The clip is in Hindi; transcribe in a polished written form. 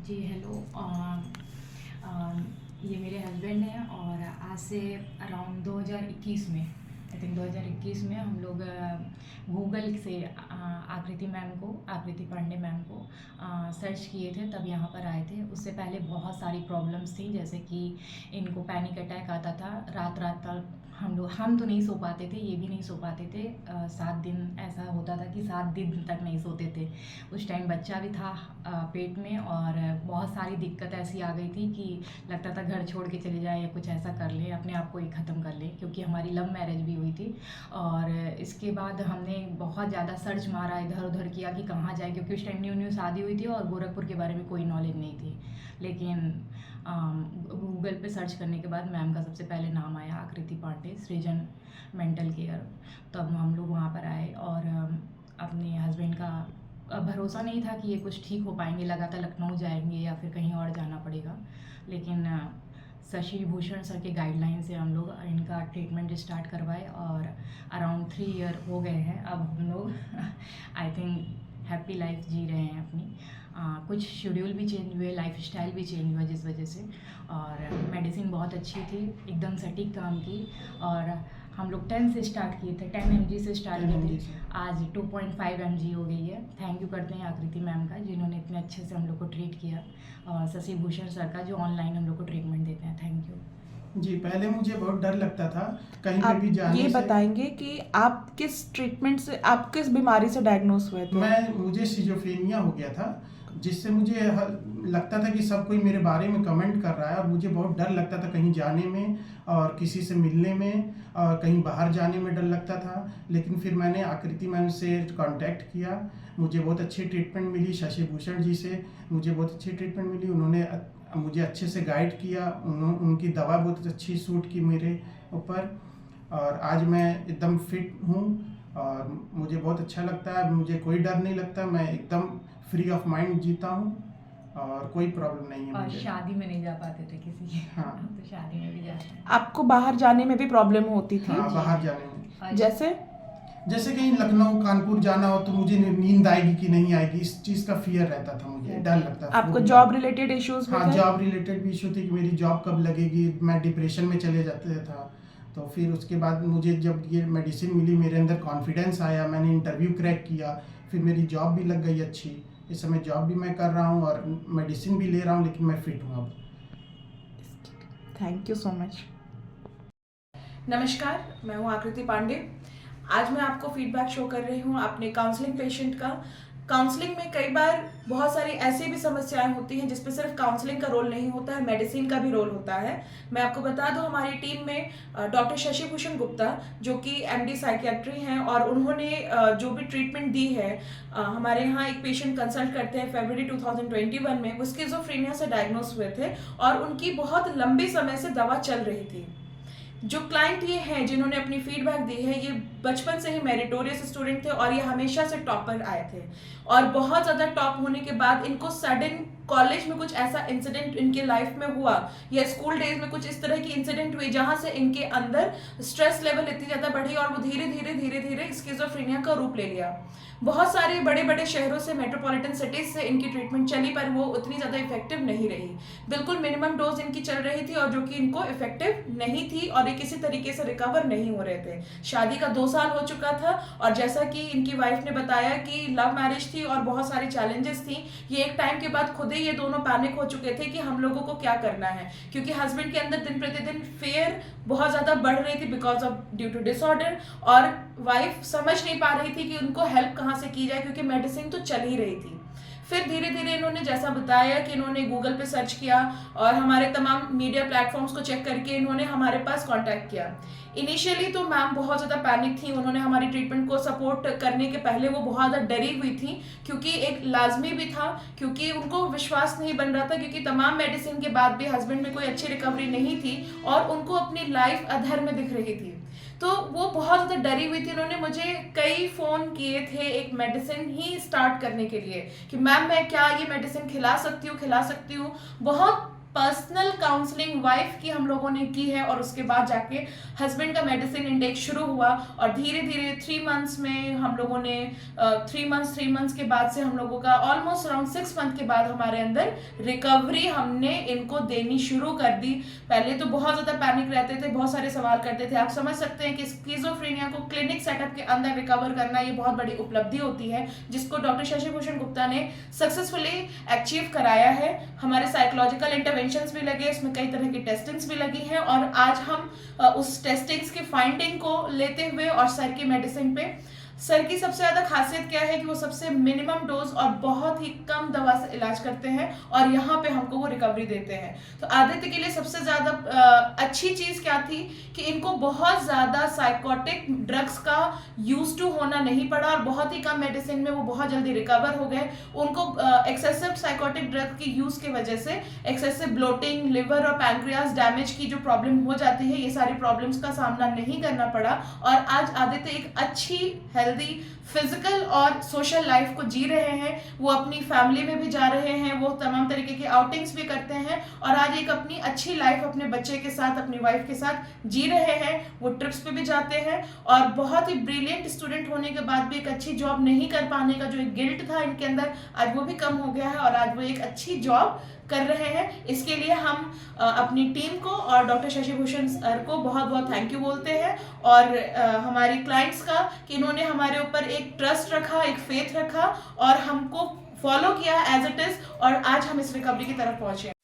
जी हेलो। ये मेरे हस्बैंड हैं और आज से अराउंड 2021 में, आई थिंक 2021 में हम लोग गूगल से आकृति पांडे मैम को सर्च किए थे, तब यहाँ पर आए थे। उससे पहले बहुत सारी प्रॉब्लम्स थी, जैसे कि इनको पैनिक अटैक आता था। रात रात तक हम तो नहीं सो पाते थे, ये भी नहीं सो पाते थे। 7 दिन ऐसा होता था कि 7 दिन तक नहीं सोते थे। उस टाइम बच्चा भी था पेट में, और बहुत सारी दिक्कत ऐसी आ गई थी कि लगता था घर छोड़ के चले जाए या कुछ ऐसा कर ले, अपने आप को ही ख़त्म कर ले, क्योंकि हमारी लव मैरिज भी हुई थी। और इसके बाद हमने बहुत ज़्यादा सर्च मारा, इधर उधर किया कि कहाँ जाए, क्योंकि उस टाइम न्यू न्यू शादी हुई थी और गोरखपुर के बारे में कोई नॉलेज नहीं थी। लेकिन गूगल पे सर्च करने के बाद मैम का सबसे पहले नाम आया, आकृति पांडे, सृजन मेंटल केयर। तब हम लोग वहाँ पर आए और अपने हस्बैंड का भरोसा नहीं था कि ये कुछ ठीक हो पाएंगे। लगा था लखनऊ जाएंगे या फिर कहीं और जाना पड़ेगा, लेकिन शशि भूषण सर के गाइडलाइन से हम लोग इनका ट्रीटमेंट स्टार्ट करवाए और अराउंड 3 ईयर हो गए हैं। अब हम लोग आई थिंक हैप्पी लाइफ जी रहे हैं अपनी। कुछ शेड्यूल भी चेंज हुए, लाइफ स्टाइल भी चेंज हुआ जिस वजह से। और मेडिसिन बहुत अच्छी थी, एकदम सटीक काम की। और हम लोग 10 से स्टार्ट किए थे, 10 mg से स्टार्ट किए थे, आज 2.5 mg हो गई है। थैंक यू करते हैं आकृति मैम का, जिन्होंने इतने अच्छे से हम लोग को ट्रीट किया, और शशि भूषण सर का, जो ऑनलाइन हम लोग को ट्रीटमेंट देते हैं। थैंक यू जी। पहले मुझे बहुत डर लगता था कहीं पे आप भी जाने ये से। बताएंगे कि आप किस ट्रीटमेंट से, आप किस बीमारी से डायग्नोस हुए थे? मुझे सिजोफ्रेनिया हो गया था, जिससे मुझे लगता था कि सब कोई मेरे बारे में कमेंट कर रहा है, और मुझे बहुत डर लगता था कहीं जाने में और किसी से मिलने में, और कहीं बाहर जाने में डर लगता था। लेकिन फिर मैंने आकृति मैम से कांटेक्ट किया, मुझे बहुत अच्छी ट्रीटमेंट मिली। शशि भूषण जी से मुझे बहुत अच्छी ट्रीटमेंट मिली, उन्होंने मुझे अच्छे से गाइड किया, उनकी दवा बहुत अच्छी सूट की मेरे ऊपर, और आज मैं एकदम फिट हूँ और मुझे बहुत अच्छा लगता है। मुझे कोई डर नहीं लगता, मैं एकदम फ्री ऑफ माइंड जीता हूँ और कोई प्रॉब्लम नहीं है और मुझे। शादी में नहीं जा पाते थे किसी के, हाँ। तो शादी में भी जाते हैं। आपको बाहर जाने में भी प्रॉब्लम होती थी? हाँ, बाहर जाने में, जैसे कहीं लखनऊ कानपुर जाना हो तो मुझे नींद आएगी कि नहीं आएगी, इस चीज़ का फियर रहता था, मुझे डर लगता था। आपको जॉब रिलेटेड इश्यूज? हाँ, जॉब रिलेटेड भी इशू थी कि मेरी जॉब कब लगेगी, मैं डिप्रेशन में चले जाते था। तो फिर उसके बाद मुझे जब ये मेडिसिन मिली, मेरे अंदर कॉन्फिडेंस आया, मैंने इंटरव्यू क्रैक किया, फिर मेरी जॉब भी लग गई अच्छी। इस समय जॉब भी मैं कर रहा हूँ और मेडिसिन भी ले रहा हूँ, लेकिन मैं फिट हूँ अब। Thank you so much. नमस्कार, मैं हूँ आकृति पांडे। आज मैं आपको फीडबैक शो कर रही हूँ अपने काउंसलिंग पेशेंट का। काउंसलिंग में कई बार बहुत सारी ऐसी भी समस्याएं होती हैं जिसपे सिर्फ काउंसलिंग का रोल नहीं होता है, मेडिसिन का भी रोल होता है। मैं आपको बता दूं, हमारी टीम में डॉक्टर शशि भूषण गुप्ता, जो कि एमडी साइकियाट्री हैं, और उन्होंने जो भी ट्रीटमेंट दी है, हमारे यहाँ एक पेशेंट कंसल्ट करते हैं फरवरी 2021 में, वो स्किज़ोफ्रेनिया से डायग्नोस हुए थे और उनकी बहुत लंबे समय से दवा चल रही थी। जो क्लाइंट ये हैं जिन्होंने अपनी फीडबैक दी है, ये बचपन से ही मेरिटोरियस स्टूडेंट थे और ये हमेशा से टॉपर आए थे, और बहुत ज़्यादा टॉप होने के बाद इनको सडन कॉलेज में कुछ ऐसा इंसिडेंट इनके लाइफ में हुआ, या स्कूल डेज में कुछ इस तरह की इंसिडेंट हुई जहां से इनके अंदर स्ट्रेस लेवल इतनी ज़्यादा बढ़ी और वो धीरे धीरे स्किज़ोफ्रेनिया का रूप ले लिया। बहुत सारे बड़े बड़े शहरों से, मेट्रोपॉलिटन सिटीज से इनकी ट्रीटमेंट चली, पर वो उतनी ज़्यादा इफेक्टिव नहीं रही। बिल्कुल मिनिमम डोज इनकी चल रही थी और जो कि इनको इफेक्टिव नहीं थी, और ये किसी तरीके से रिकवर नहीं हो रहे थे। शादी का 2 साल हो चुका था, और जैसा कि इनकी वाइफ ने बताया कि लव मैरिज थी और बहुत सारी चैलेंजेस थी, ये एक टाइम के बाद खुद ही ये दोनों पैनिक हो चुके थे कि हम लोगों को क्या करना है, क्योंकि हस्बैंड के अंदर दिन प्रतिदिन फेयर बहुत ज़्यादा बढ़ रही थी because of due to disorder, और वाइफ समझ नहीं पा रही थी कि उनको हेल्प कहाँ से की जाए, क्योंकि मेडिसिन तो चल ही रही थी। फिर धीरे धीरे इन्होंने जैसा बताया कि इन्होंने गूगल पे सर्च किया और हमारे तमाम मीडिया प्लेटफॉर्म्स को चेक करके इन्होंने हमारे पास कांटेक्ट किया। इनिशियली तो मैम बहुत ज़्यादा पैनिक थी, उन्होंने हमारी ट्रीटमेंट को सपोर्ट करने के पहले वो बहुत ज़्यादा डरी हुई थी, क्योंकि एक लाजमी भी था, क्योंकि उनको विश्वास नहीं बन रहा था, क्योंकि तमाम मेडिसिन के बाद भी हस्बैंड में कोई अच्छी रिकवरी नहीं थी और उनको अपनी लाइफ अधर में दिख रही थी। तो वो बहुत ज़्यादा डरी हुई थी। उन्होंने मुझे कई फ़ोन किए थे एक मेडिसिन ही स्टार्ट करने के लिए कि मैम मैं क्या ये मेडिसिन खिला सकती हूँ। बहुत पर्सनल काउंसलिंग वाइफ की हम लोगों ने की है, और उसके बाद जाके हस्बैंड का मेडिसिन इंटेक शुरू हुआ, और धीरे धीरे 3 मंथ्स में हम लोगों ने 3 मंथ्स के बाद से हम लोगों का ऑलमोस्ट अराउंड 6 मंथ के बाद हमारे अंदर रिकवरी हमने इनको देनी शुरू कर दी। पहले तो बहुत ज़्यादा पैनिक रहते थे, बहुत सारे सवाल करते थे। आप समझ सकते हैं कि स्किज़ोफ्रेनिया को क्लिनिक सेटअप के अंदर रिकवर करना ये बहुत बड़ी उपलब्धि होती है, जिसको डॉक्टर शशि भूषण गुप्ता ने सक्सेसफुली अचीव कराया है। हमारे साइकोलॉजिकल इंटरवेंशंस भी लगे, इसमें कई तरह की टेस्टिंग्स भी लगी हैं, और आज हम उस टेस्टिंग्स की फाइंडिंग को लेते हुए और सर की मेडिसिन पे, सर की सबसे ज़्यादा खासियत क्या है कि वो सबसे मिनिमम डोज और बहुत ही कम दवा से इलाज करते हैं, और यहाँ पे हमको वो रिकवरी देते हैं। तो आदित्य के लिए सबसे ज़्यादा अच्छी चीज़ क्या थी कि इनको बहुत ज़्यादा साइकोटिक ड्रग्स का यूज टू होना नहीं पड़ा, और बहुत ही कम मेडिसिन में वो बहुत जल्दी रिकवर हो गए। उनको एक्सेसिव साइकोटिक ड्रग की यूज़ की वजह से एक्सेसिव ब्लोटिंग, लिवर और पैंक्रियाज डैमेज की जो प्रॉब्लम हो जाती है, ये सारी प्रॉब्लम्स का सामना नहीं करना पड़ा, और आज आदित्य एक अच्छी हेल्दी फिजिकल और सोशल लाइफ को जी रहे हैं। वो अपनी फैमिली में भी जा रहे हैं, वो तमाम तरीके की आउटिंग्स भी करते हैं, और आज एक अपनी अच्छी लाइफ अपने बच्चे के साथ, अपनी वाइफ के साथ जी रहे हैं। वो ट्रिप्स पे भी जाते हैं, और बहुत ही ब्रिलियंट स्टूडेंट होने के बाद भी एक अच्छी जॉब नहीं कर पाने का जो एक गिल्ट था इनके अंदर, आज वो भी कम हो गया है, और आज वो एक अच्छी जॉब कर रहे हैं। इसके लिए हम अपनी टीम को और डॉक्टर शशि भूषण सर को बहुत बहुत थैंक यू बोलते हैं, और हमारे क्लाइंट्स का कि इन्होंने हमारे ऊपर एक ट्रस्ट रखा, एक फेथ रखा, और हमको फॉलो किया एज इट इज़, और आज हम इस रिकवरी की तरफ पहुंचे।